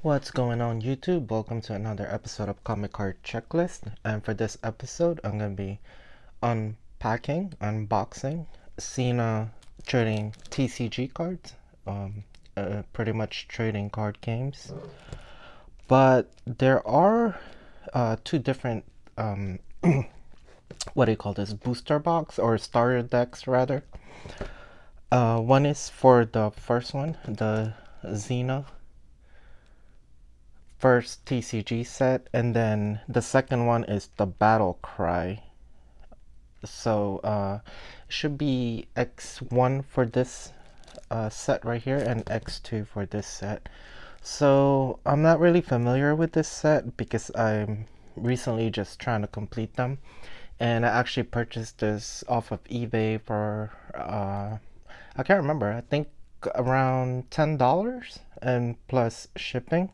What's going on YouTube? Welcome to another episode of Comic Card Checklist. And for this episode, I'm going to be unboxing Xena trading TCG cards. Pretty much trading card games. But there are two different, what do you call this, booster box or starter decks rather. One is for the first one, the Xena first TCG set, and then the second one is the Battle Cry. So it should be X1 for this set right here and X2 for this set. So I'm not really familiar with this set because I'm recently just trying to complete them, and I actually purchased this off of eBay for I can't remember, I think around $10 and plus shipping.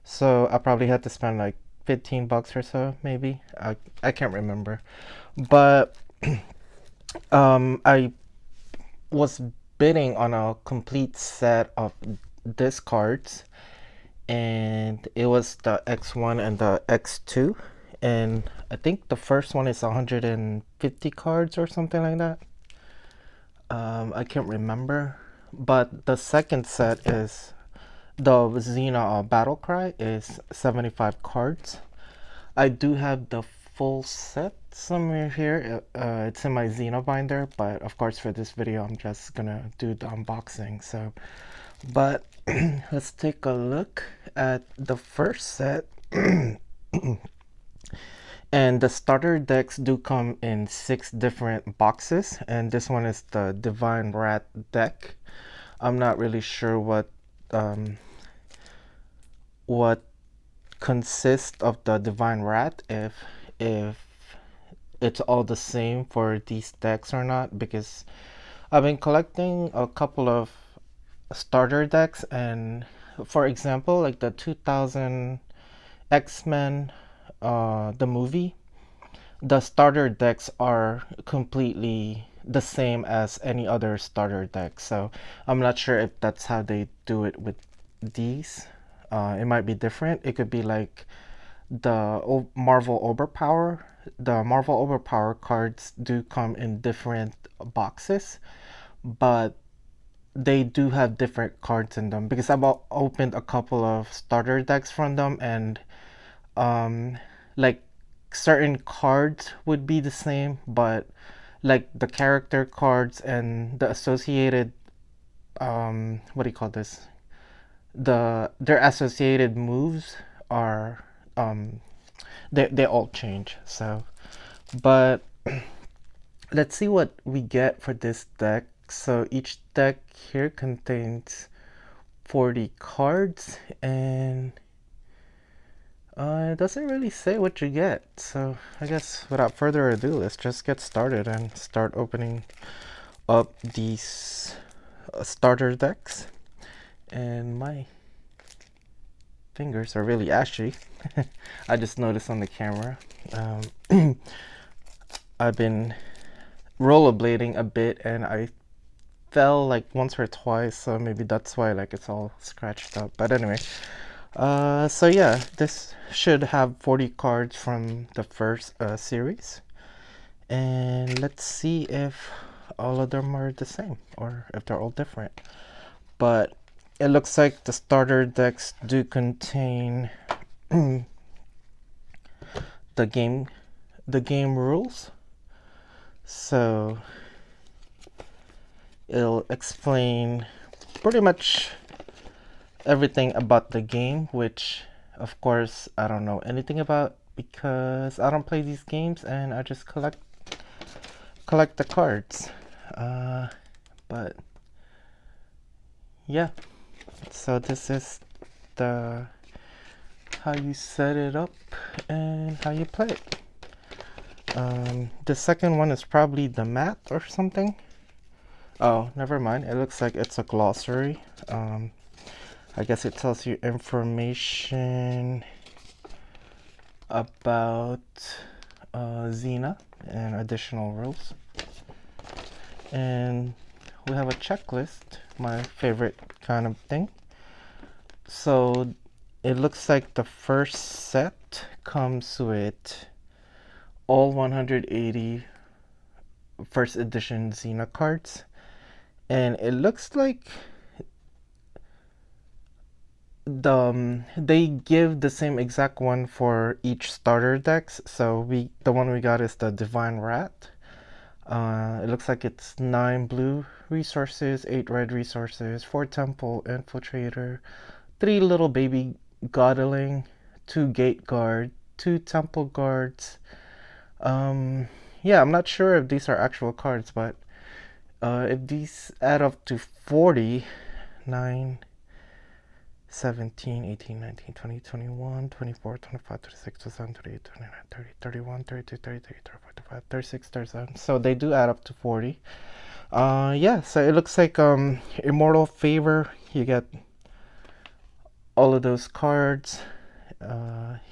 So I probably had to spend like 15 bucks or so, maybe. I can't remember. But I was bidding on a complete set of disc cards, and it was the X1 and the X2. And I think the first one is 150 cards or something like that. I can't remember. But the second set is the Xena Battle Cry is 75 cards. I do have the full set somewhere here. It's in my Xena binder, but of course for this video I'm just gonna do the unboxing. So, but let's take a look at the first set. And the starter decks do come in 6 different boxes, and this one is the Divine Rat deck. I'm not really sure what consists of the Divine Rat, if it's all the same for these decks or not, because I've been collecting a couple of starter decks, and for example like the 2000 X-Men the movie, the starter decks are completely the same as any other starter deck. So I'm not sure if that's how they do it with these. It might be different. It could be like the Marvel Overpower. The Marvel Overpower cards do come in different boxes, but they do have different cards in them because I've opened a couple of starter decks from them, and like certain cards would be the same, but like the character cards and the associated what do you call this, their associated moves are they all change. So but let's see what we get for this deck. So each deck here contains 40 cards, and it doesn't really say what you get. So I guess without further ado, let's just get started and start opening up these starter decks. And my fingers are really ashy. I just noticed on the camera. I've been rollerblading a bit, and I fell like once or twice, so maybe that's why like it's all scratched up. But anyway, so yeah, this should have 40 cards from the first series, and let's see if all of them are the same or if they're all different. But it looks like the starter decks do contain the game rules, so it'll explain pretty much everything about the game, which of course I don't know anything about because I don't play these games and I just collect the cards. But yeah, so this is the how you set it up and how you play it. The second one is probably the mat or something. Oh, never mind, it looks like it's a glossary. I guess it tells you information about Xena and additional rules. And we have a checklist, my favorite kind of thing. So it looks like the first set comes with all 180 first edition Xena cards, and it looks like they give the same exact one for each starter decks. So the one we got is the Divine Rat. It looks like it's 9 blue resources, 8 red resources, 4 temple infiltrator, 3 little baby godling, 2 gate guard, 2 temple guards. Yeah, I'm not sure if these are actual cards, but if these add up to 40, 9, 17, 18, 19, 20, 21, 24, 25, 26, 27, 28, 29, 30, 31, 32, 33, 34, 35, 36, 37. So they do add up to 40. Yeah, so it looks like Immortal Favor, you get all of those cards.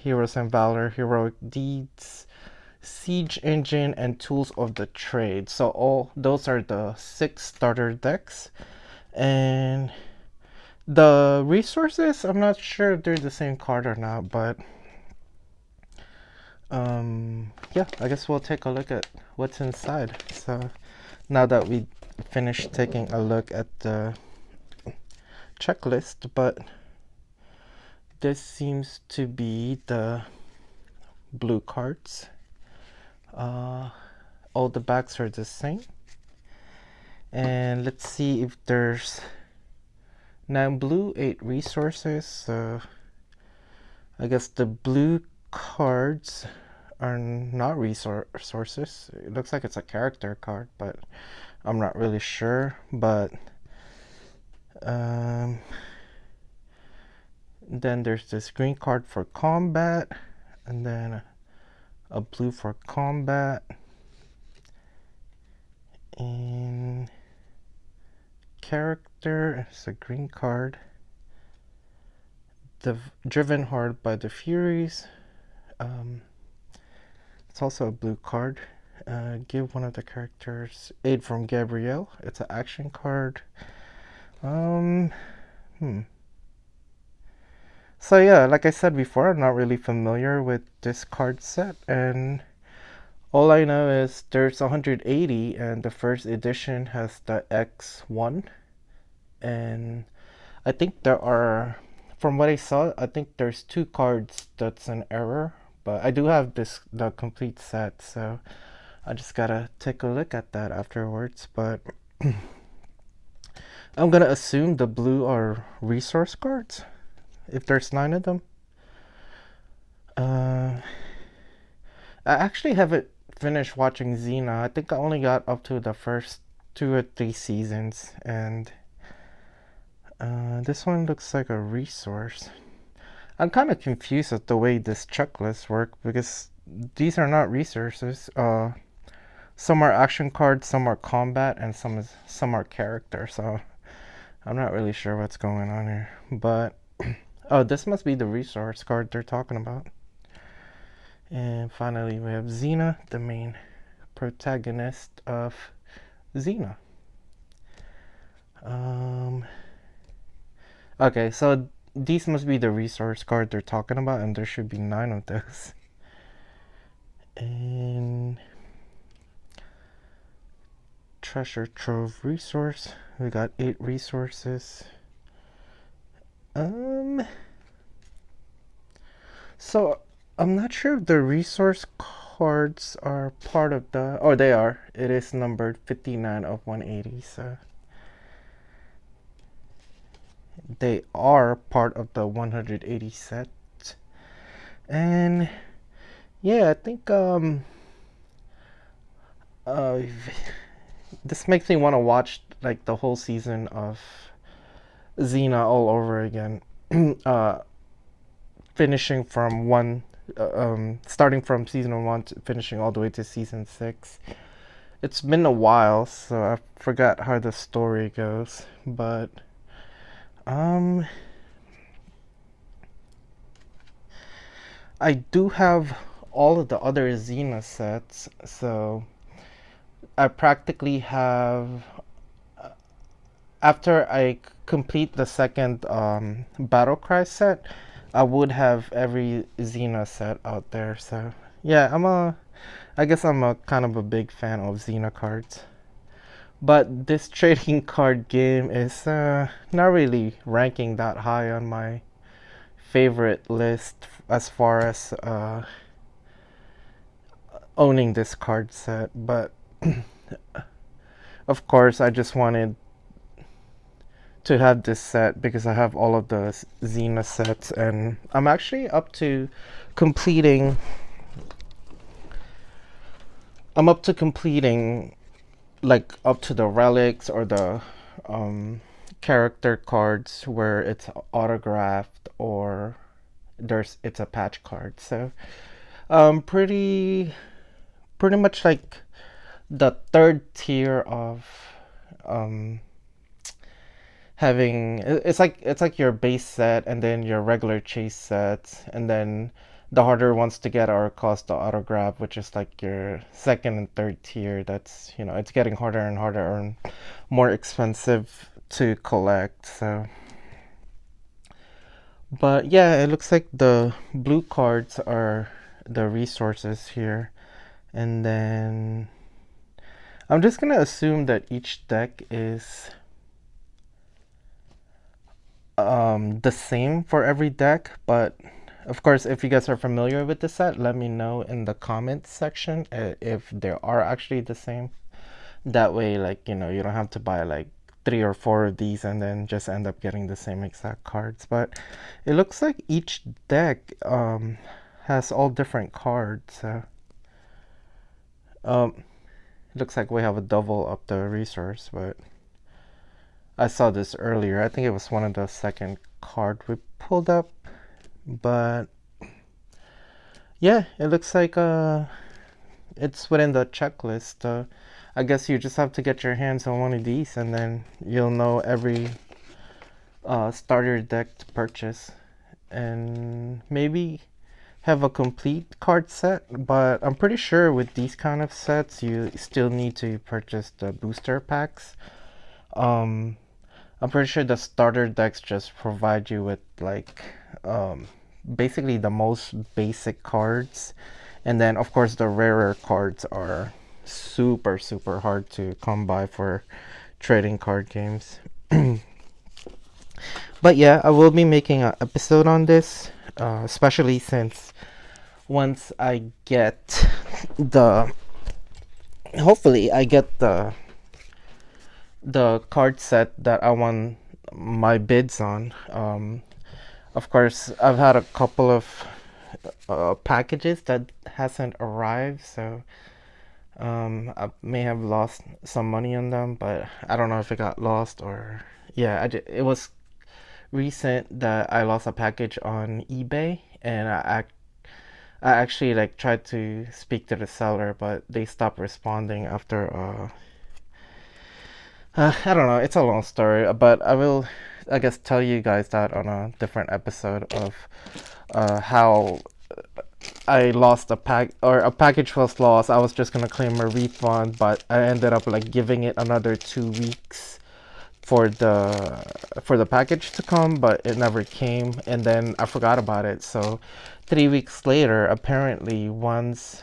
Heroes and Valor, Heroic Deeds, Siege Engine, and Tools of the Trade. So all those are the 6 starter decks. And the resources, I'm not sure if they're the same card or not, but yeah, I guess we'll take a look at what's inside. So now that we finished taking a look at the checklist, but this seems to be the blue cards. All the backs are the same. And let's see if there's 9 blue, 8 resources. So I guess the blue cards are not resources. It looks like it's a character card, but I'm not really sure. But then there's this green card for combat, and then a blue for combat, and character is a green card. The Driven Hard by the Furies. It's also a blue card. Give one of the characters aid from Gabrielle. It's an action card. So yeah, like I said before, I'm not really familiar with this card set, and all I know is there's 180, and the first edition has the X1, and I think there are, from what I saw, I think there's 2 cards that's an error, but I do have the complete set, so I just gotta take a look at that afterwards. But I'm gonna assume the blue are resource cards, if there's 9 of them. I actually haven't finished watching Xena. I think I only got up to the first 2 or 3 seasons, and this one looks like a resource. I'm kind of confused at the way this checklist works, because these are not resources. Some are action cards, some are combat, and some are character. So I'm not really sure what's going on here. But oh, this must be the resource card they're talking about. And finally, we have Xena, the main protagonist of Xena. Okay, so these must be the resource card they're talking about, and there should be 9 of those. And treasure trove resource, we got 8 resources. So I'm not sure if the resource cards are part of the, oh, they are. It is numbered 59 of 180, so they are part of the 180 set. And yeah, I think this makes me want to watch like the whole season of Xena all over again. Finishing from starting from season 1 to finishing all the way to season 6. It's been a while, so I forgot how the story goes, but I do have all of the other Xena sets, so I practically have, after I complete the second Battle Cry set, I would have every Xena set out there. So yeah, I guess I'm a kind of a big fan of Xena cards. But this trading card game is not really ranking that high on my favorite list as far as owning this card set. But of course, I just wanted to have this set because I have all of the Xena sets, and I'm actually up to completing. I'm up to completing like up to the relics or the um, character cards where it's autographed or it's a patch card. So pretty much like the third tier of um, having it's like your base set and then your regular chase sets, and then the harder ones to get are cost the autograph, which is like your second and third tier. That's, it's getting harder and harder and more expensive to collect. So but yeah, it looks like the blue cards are the resources here, and then I'm just gonna assume that each deck is the same for every deck. But of course, if you guys are familiar with the set, let me know in the comments section if they are actually the same. That way, like, you don't have to buy like 3 or 4 of these and then just end up getting the same exact cards. But it looks like each deck has all different cards. So um, it looks like we have a double up the resource, but I saw this earlier. I think it was one of the second card we pulled up. But yeah, it looks like it's within the checklist. I guess you just have to get your hands on one of these, and then you'll know every starter deck to purchase, and maybe have a complete card set. But I'm pretty sure with these kind of sets, you still need to purchase the booster packs. Um, I'm pretty sure the starter decks just provide you with like basically the most basic cards, and then of course the rarer cards are super super hard to come by for trading card games. But yeah, I will be making an episode on this, especially since once I get the hopefully I get the card set that I want my bids on. Of course, I've had a couple of packages that hasn't arrived, so I may have lost some money on them, but I don't know if it got lost or yeah. It was recent that I lost a package on eBay, and I actually like tried to speak to the seller, but they stopped responding after I don't know. It's a long story, but I will, I guess, tell you guys that on a different episode of how I lost a package was lost. I was just gonna claim a refund, but I ended up like giving it another 2 weeks for the package to come, but it never came, and then I forgot about it. So 3 weeks later, apparently, once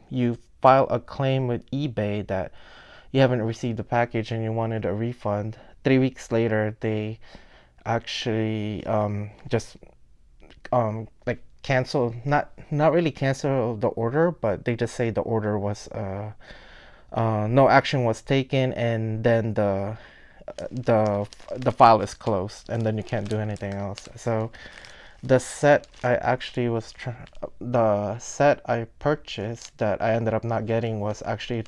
you file a claim with eBay that you haven't received the package and you wanted a refund, 3 weeks later they actually just like cancel, not really cancel the order, but they just say the order was no action was taken, and then the file is closed, and then you can't do anything else. So the set I actually the set I purchased that I ended up not getting was actually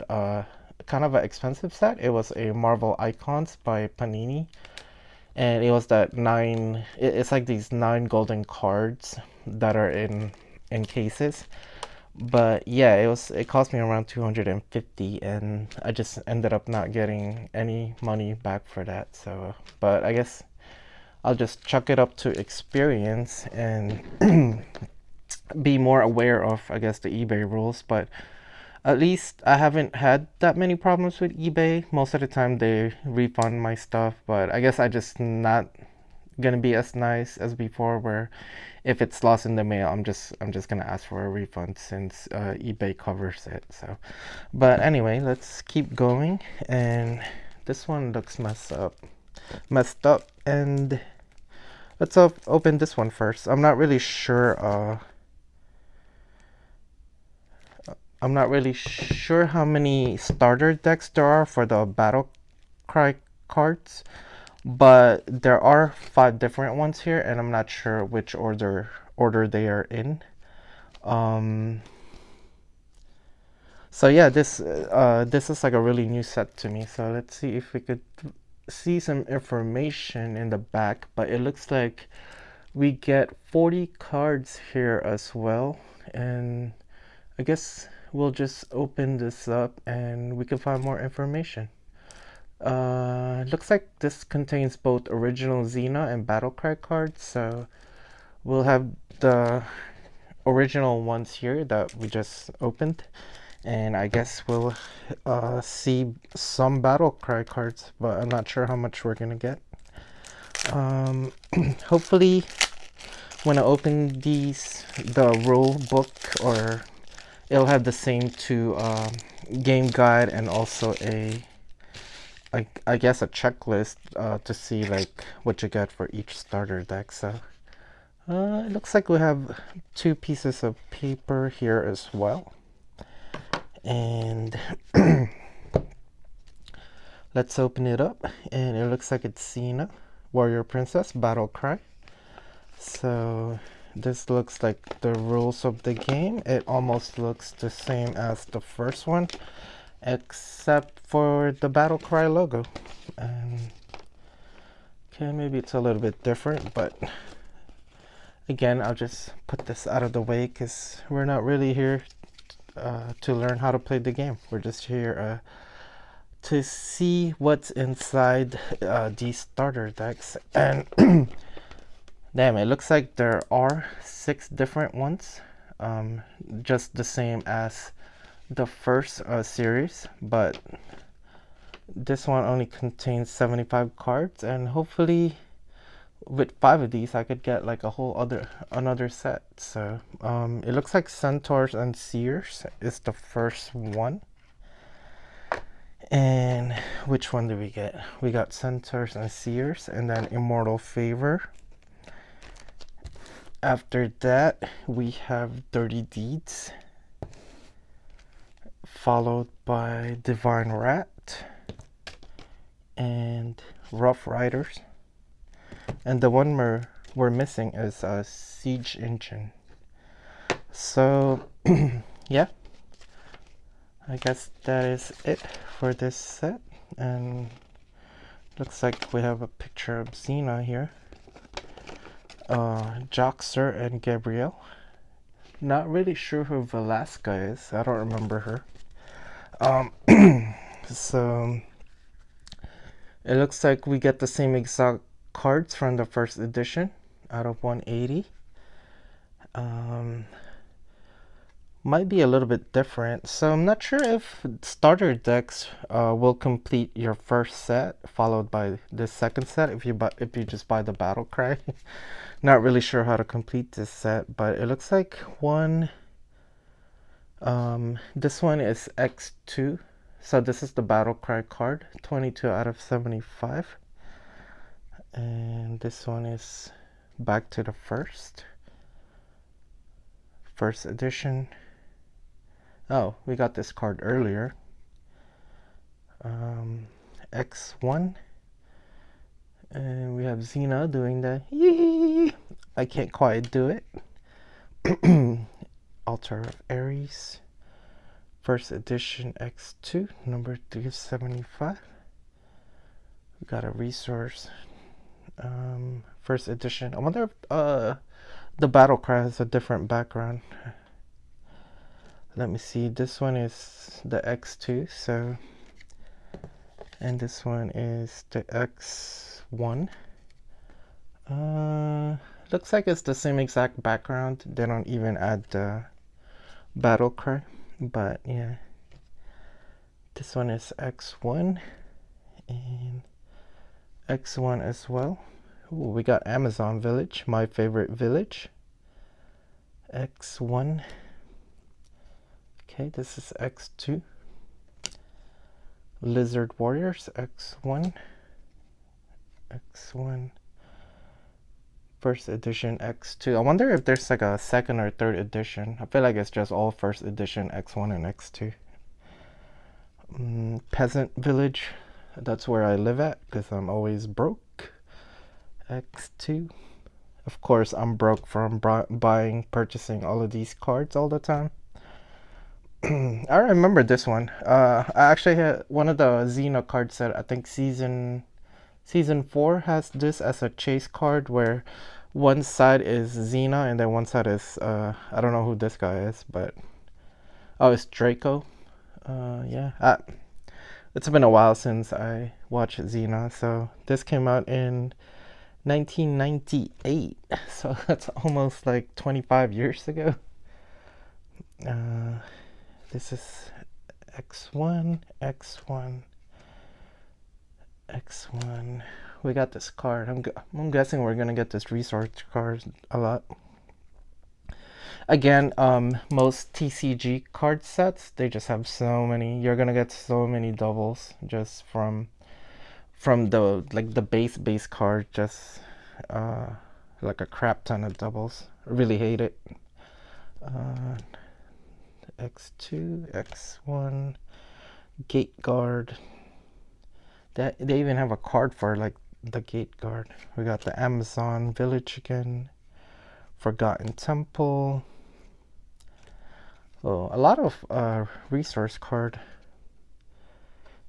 kind of an expensive set. It was a Marvel Icons by Panini, and it was that it's like these 9 golden cards that are in cases. But yeah, it cost me around 250, and I just ended up not getting any money back for that. So but I guess I'll just chuck it up to experience and be more aware of, I guess, the eBay rules. But at least I haven't had that many problems with eBay. Most of the time they refund my stuff, but I guess I just not gonna be as nice as before, where if it's lost in the mail, I'm just gonna ask for a refund since eBay covers it. So, but anyway, let's keep going. And this one looks messed up. And let's open this one first. I'm not really sure. I'm not really sure how many starter decks there are for the Battle Cry cards, but there are 5 different ones here, and I'm not sure which order they are in. So yeah, this is like a really new set to me. So let's see if we could see some information in the back, but it looks like we get 40 cards here as well, and I guess we'll just open this up and we can find more information. Looks like this contains both original Xena and Battlecry cards, so we'll have the original ones here that we just opened, and I guess we'll see some Battlecry cards, but I'm not sure how much we're gonna get. Hopefully when I open the rule book, or it'll have the same two game guide and also I guess a checklist to see like what you get for each starter deck. So it looks like we have 2 pieces of paper here as well, and let's open it up. And it looks like it's Xena, Warrior Princess, Battle Cry. So this looks like the rules of the game. It almost looks the same as the first one, except for the Battle Cry logo. And okay, maybe it's a little bit different, but again, I'll just put this out of the way because we're not really here to learn how to play the game. We're just here to see what's inside these starter decks. And damn, it looks like there are 6 different ones, just the same as the first series, but this one only contains 75 cards, and hopefully with 5 of these I could get like a whole another set. So it looks like Centaurs and Seers is the first one. And which one did we get? We got Centaurs and Seers, and then Immortal Favor. After that we have Dirty Deeds, followed by Divine Rat and Rough Riders. And the one we're missing is a Siege Engine. So yeah, I guess that is it for this set. And looks like we have a picture of Xena here, Joxer and Gabrielle. Not really sure who Velasca is. I don't remember her. So it looks like we get the same exact cards from the first edition out of 180. Might be a little bit different, so I'm not sure if starter decks will complete your first set followed by the second set if you just buy the Battle Cry. Not really sure how to complete this set, but it looks like this one is X2, so this is the Battle Cry card, 22 out of 75. And this one is back to the first edition. Oh, we got this card earlier. X1. And we have Xena doing the yee. I can't quite do it. Altar of Ares. First edition X2, number 375. We got a resource. First edition. I wonder if the Battle Cry has a different background. Let me see. This one is the X2, so, and this one is the X1. Looks like it's the same exact background. They don't even add the Battle Cry, but yeah. This one is X1 and X1 as well. Ooh, we got Amazon Village, my favorite village. X1. Okay, this is X2. Lizard Warriors, X1. X1. First edition X2. I wonder if there's like a second or third edition. I feel like it's just all first edition X1 and X2. Peasant Village. That's where I live at because I'm always broke. X2. Of course, I'm broke from purchasing all of these cards all the time. I remember this one. I actually had one of the Xena card set. I think season 4 has this as a chase card where one side is Xena and then one side is I don't know who this guy is, but oh, it's Draco. Yeah, it's been a while since I watched Xena, so this came out in 1998, so that's almost like 25 years ago. This is X1, X1, X1. We got this card. I'm guessing we're gonna get this resource card a lot. Again, most TCG card sets, they just have so many. You're gonna get so many doubles just from the like the base card, just like a crap ton of doubles. I really hate it. X2, X1, Gate Guard. That they even have a card for like the Gate Guard. We got the Amazon Village again. Forgotten Temple. Oh, a lot of resource card.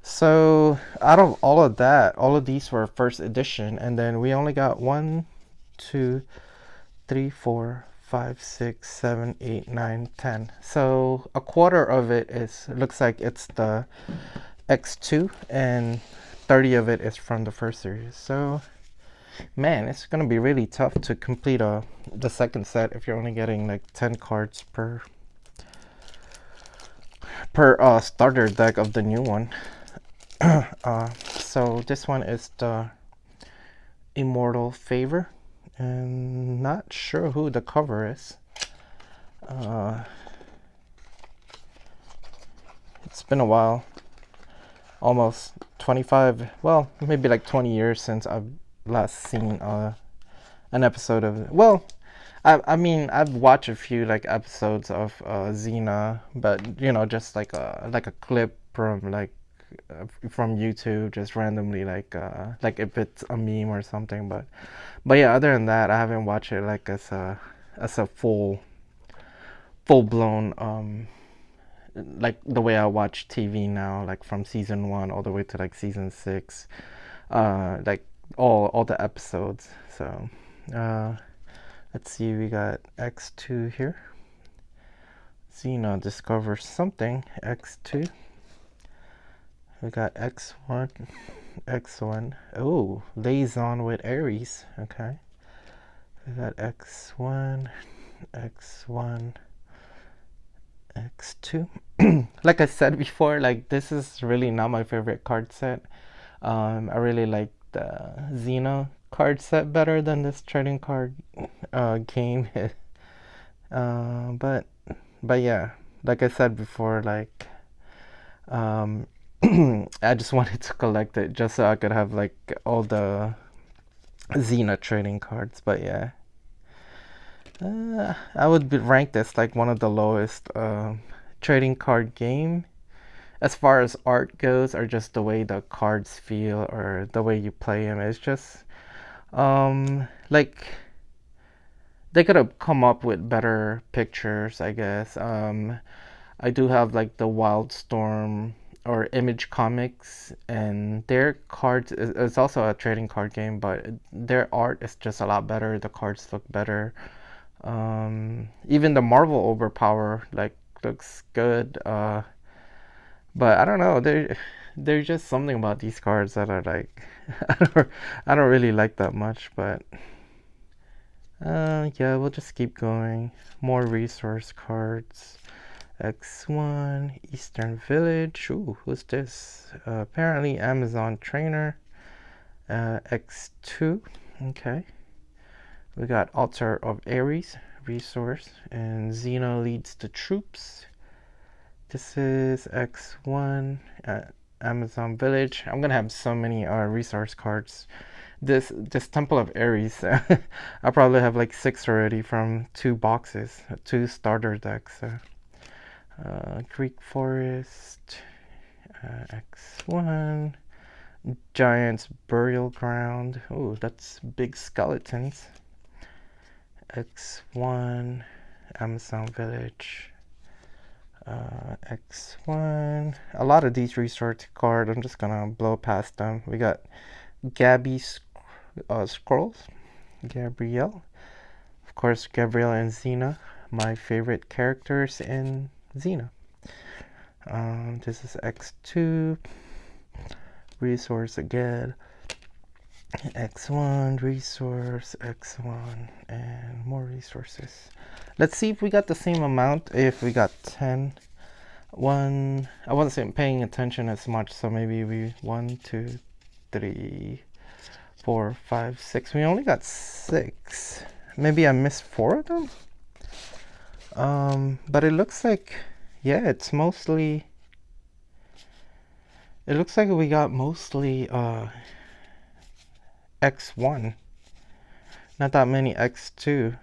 So out of all of that, all of these were first edition, and then we only got 1, 2, 3, 4, 5, 6, 7, 8, 9, 10. So a quarter of it looks like it's the X2, and 30 of it is from the first series. So man, it's gonna be really tough to complete the second set if you're only getting like 10 cards per starter deck of the new one. So this one is the Immortal Favor, and not sure who the cover is. It's been a while, almost 25, well, maybe like 20 years since I've last seen an episode of it. Well, I mean, I've watched a few like episodes of Xena, but you know, just like a clip from YouTube, just randomly, like if it's a meme or something. But yeah, other than that, I haven't watched it like as a full blown like the way I watch TV now, like from season 1 all the way to like season 6, like all the episodes. So let's see, we got X2 here. Xena discovers something. X2. We got X1, X1. Oh, liaison with Aries. Okay. We got X1, X1, X2. Like I said before, like this is really not my favorite card set. I really like the Xena card set better than this trading card game. But yeah, like I said before, like I just wanted to collect it just so I could have like all the Xena trading cards. But yeah, I would rank this like one of the lowest trading card game as far as art goes, or just the way the cards feel or the way you play them. It's just like they could have come up with better pictures, I guess. I do have like the Wildstorm or Image Comics, and their cards is also a trading card game, but their art is just a lot better. The cards look better. Even the Marvel Overpower like looks good. But I don't know. There's just something about these cards that are like I don't really like that much. But yeah, we'll just keep going. More resource cards. X1, Eastern Village. Ooh, who's this? Apparently Amazon Trainer. X2. Okay. We got Altar of Ares resource, and Xena leads the troops. This is X1 Amazon Village. I'm gonna have so many resource cards. This Temple of Ares, I probably have like 6 already from 2 boxes, 2 starter decks. Greek Forest, X1, Giant's Burial Ground. Oh, that's big skeletons. X1, Amazon Village, X1. A lot of these resource cards, I'm just gonna blow past them. We got Gabby Scrolls, Gabrielle. Of course, Gabrielle and Xena, my favorite characters in Xena. This is X2, resource again. X1, resource, X1, and more resources. Let's see if we got the same amount, if we got 10. I wasn't paying attention as much, so maybe we 1, 2, 3, 4, 5, 6. We only got 6. Maybe I missed 4 of them? But it looks like, yeah, it looks like we got mostly X1. Not that many X2.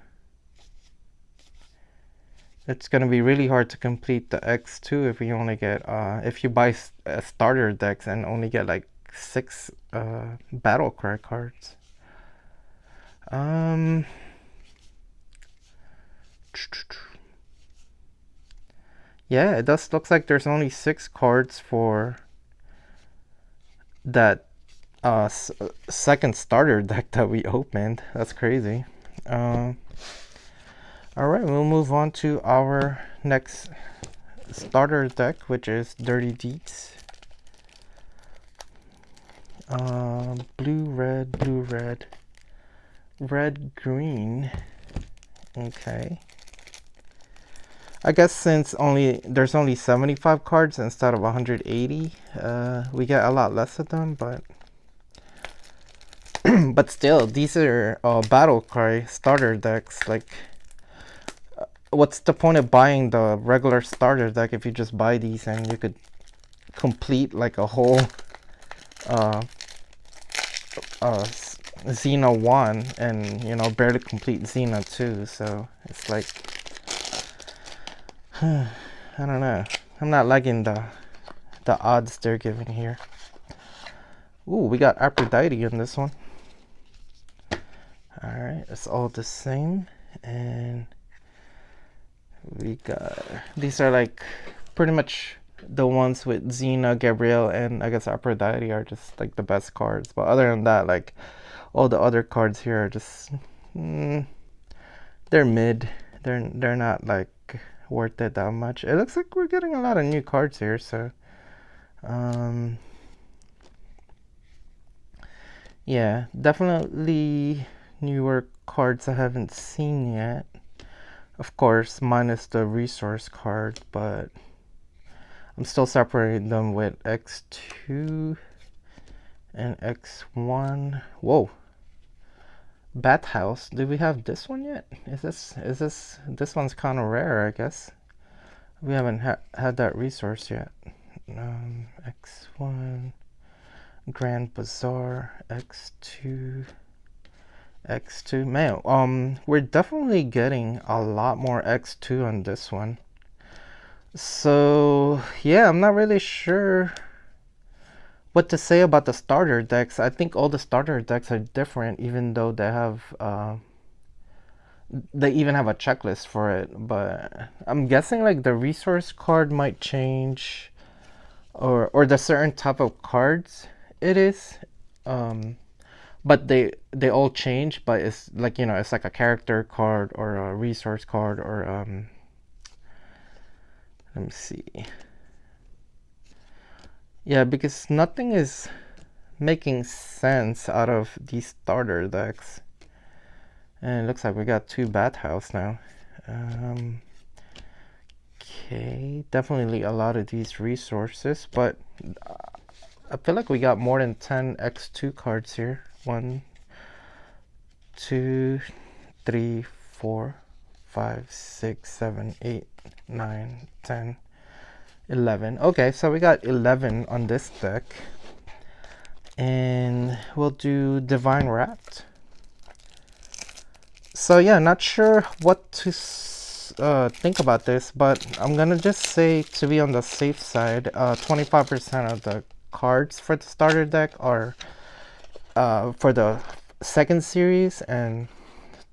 It's gonna be really hard to complete the X2 if we only get if you buy starter decks and only get like 6 battle cry cards. Yeah, it does looks like there's only 6 cards for that second starter deck that we opened. That's crazy. Alright, we'll move on to our next starter deck, which is Dirty Deeds. Blue, red, red, green. Okay. I guess since there's only 75 cards instead of 180, we get a lot less of them, but but still, these are battle cry starter decks. Like, what's the point of buying the regular starter deck if you just buy these and you could complete like a whole Xena 1 and, you know, barely complete Xena 2. So it's like, I don't know. I'm not liking the odds they're giving here. Ooh, we got Aphrodite in this one. Alright, it's all the same. And we got, these are like pretty much the ones with Xena, Gabrielle, and I guess Aphrodite are just like the best cards. But other than that, like all the other cards here are just they're mid. They're not like worth it that much. It looks like we're getting a lot of new cards here, so yeah, definitely newer cards I haven't seen yet. Of course, minus the resource card, but I'm still separating them with X2 and X1. Whoa. Bathhouse. Do we have this one yet? This one's kind of rare, I guess. We haven't had that resource yet. X1, Grand Bazaar, X2, X2. Man, we're definitely getting a lot more X2 on this one. So yeah, I'm not really sure what to say about the starter decks. I think all the starter decks are different, even though they even have a checklist for it. But I'm guessing like the resource card might change, or the certain type of cards it is. But they all change. But it's like, you know, it's like a character card or a resource card or let me see. Yeah, because nothing is making sense out of these starter decks. And it looks like we got 2 Bathhouse now. Okay, definitely a lot of these resources, but I feel like we got more than 10 X2 cards here. 1, 2, 3, 4, 5, 6, 7, 8, 9, 10, 11. Okay, so we got 11 on this deck. And we'll do Divine Wrath. So yeah, not sure what to think about this, but I'm gonna just say, to be on the safe side, 25% of the cards for the starter deck are for the second series, and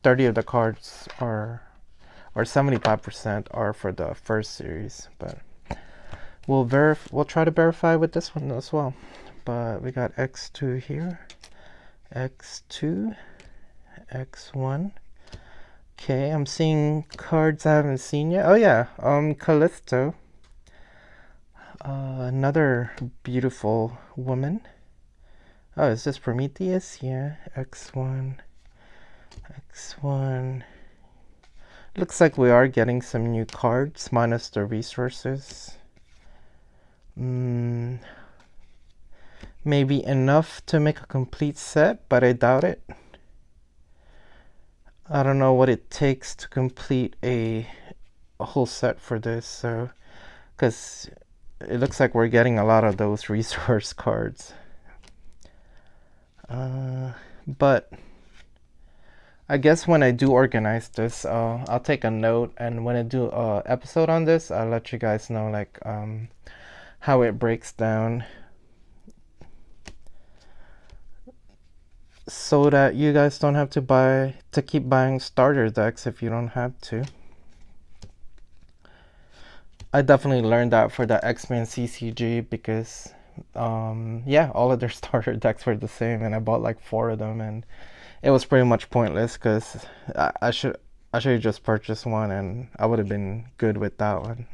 30 of the cards are, or 75% are for the first series. But we'll try to verify with this one as well. But we got X2 here, X2, X1. Okay, I'm seeing cards I haven't seen yet. Oh yeah, Callisto. Another beautiful woman. Oh, is this Prometheus? Yeah, X1, X1. Looks like we are getting some new cards, minus the resources. Maybe enough to make a complete set, but I doubt it. I don't know what it takes to complete a whole set for this, so, because it looks like we're getting a lot of those resource cards. But I guess when I do organize this, I'll take a note, and when I do a episode on this, I'll let you guys know like how it breaks down, so that you guys don't have to keep buying starter decks if you don't have to. I definitely learned that for the X-Men CCG, because yeah, all of their starter decks were the same, and I bought like 4 of them, and it was pretty much pointless, because I should have just purchased one, and I would have been good with that one.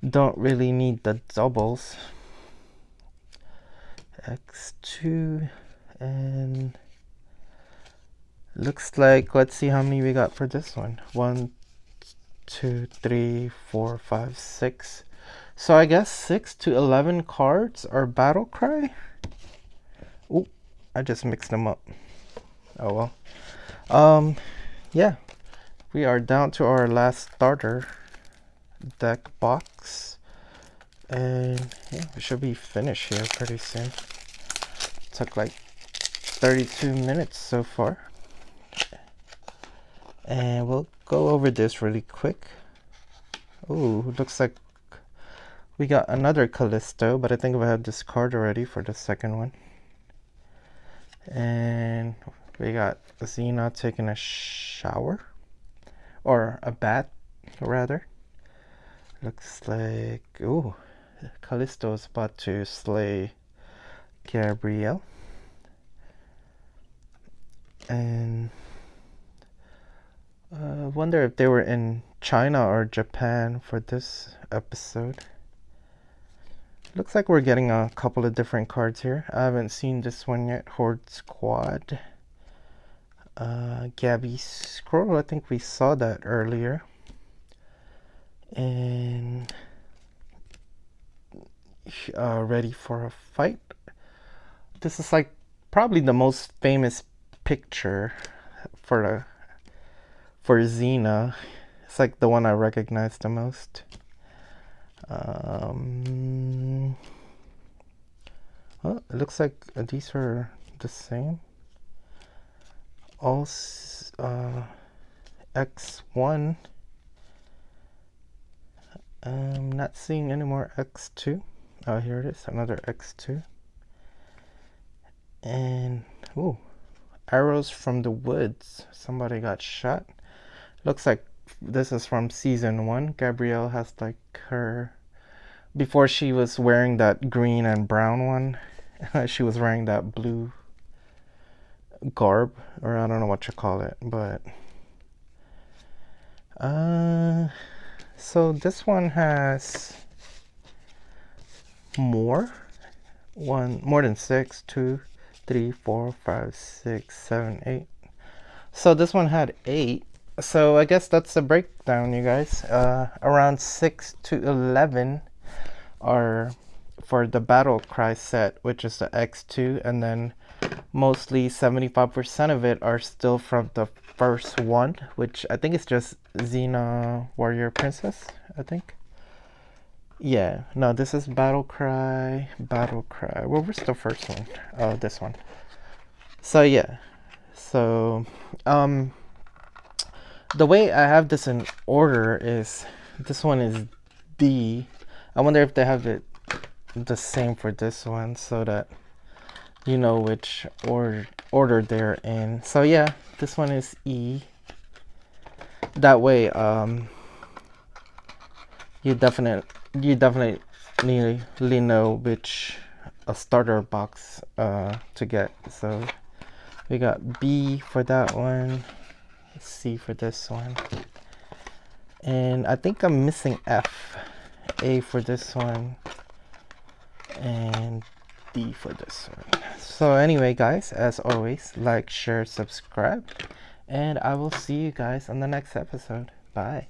Don't really need the doubles. X2, and looks like, let's see how many we got for this one. 1, 2, 3, 4, 5, 6. So I guess 6 to 11 cards are Battle Cry. Ooh, I just mixed them up. Oh well. Yeah, we are down to our last starter deck box, and yeah, we should be finished here pretty soon. Took like 32 minutes so far, and we'll go over this really quick. Ooh, looks like we got another Callisto, but I think I have this card already for the second one. And we got Xena taking a shower, or a bath rather. Looks like, ooh, Callisto is about to slay Gabrielle. And I wonder if they were in China or Japan for this episode. Looks like we're getting a couple of different cards here. I haven't seen this one yet. Horde Squad. Gabby Scroll, I think we saw that earlier. And Ready for a Fight. This is like probably the most famous picture for Xena. It's like the one I recognize the most. Well, it looks like these are the same. Also, X1. I'm not seeing any more X2. Oh, here it is, another X2. And, ooh, Arrows from the Woods. Somebody got shot. Looks like this is from season 1. Gabrielle has like her, before she was wearing that green and brown one, she was wearing that blue garb, or I don't know what you call it, but so this one has more than 6. 2, 3, 4, 5, 6, 7, 8. So this one had 8. So I guess that's the breakdown, you guys. Around 6 to 11 are for the Battle Cry set, which is the X2, and then Mostly 75% of it are still from the first one, which I think is just Xena Warrior Princess, I think. Yeah, no, this is Battle Cry. Battle Cry. Well, where's the first one? Oh, this one. So yeah. So the way I have this in order is this one is D. I wonder if they have it the same for this one so that you know which order they're in. So yeah, this one is E. That way, you definitely know which a starter box to get. So we got B for that one, C for this one, and I think I'm missing F. A for this one, and D for this one. So anyway, guys, as always, like, share, subscribe, and I will see you guys on the next episode. Bye.